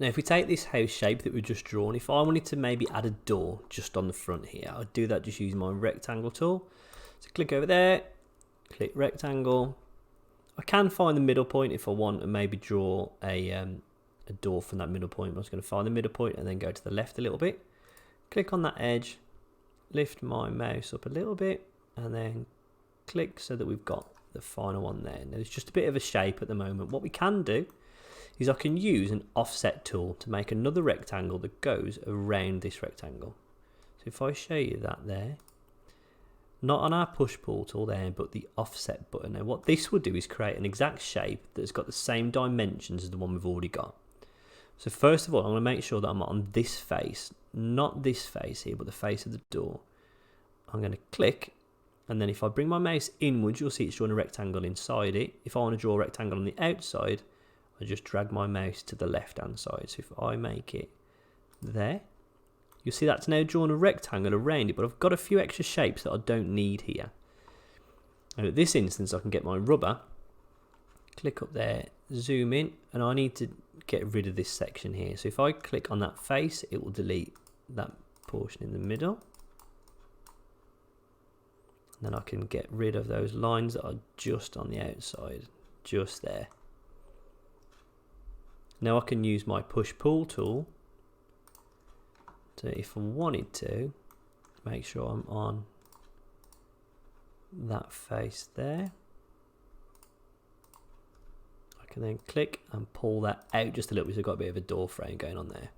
Now if we take this house shape that we've just drawn, if I wanted to maybe add a door just on the front here, I'd do that just using my rectangle tool. So click over there, click rectangle. I can find the middle point if I want and maybe draw a door from that middle point. I'm just going to find the middle point and then go to the left a little bit. Click on that edge, lift my mouse up a little bit and then click so that we've got the final one there. Now there's just a bit of a shape at the moment. What we can do is I can use an offset tool to make another rectangle that goes around this rectangle. So if I show you that there, not on our push pull tool there, but the offset button. Now what this will do is create an exact shape that's got the same dimensions as the one we've already got. So first of all, I'm going to make sure that I'm on this face, not this face here, but the face of the door. I'm going to click, and then if I bring my mouse inwards, you'll see it's drawing a rectangle inside it. If I want to draw a rectangle on the outside, I just drag my mouse to the left hand side. So if I make it there, you'll see that's now drawn a rectangle around it, but I've got a few extra shapes that I don't need here. And at this instance, I can get my rubber, click up there, zoom in, and I need to get rid of this section here. So if I click on that face, it will delete that portion in the middle. And then I can get rid of those lines that are just on the outside, just there. Now I can use my push-pull tool to, if I wanted to, make sure I'm on that face there. I can then click and pull that out just a little bit, so I've got a bit of a door frame going on there.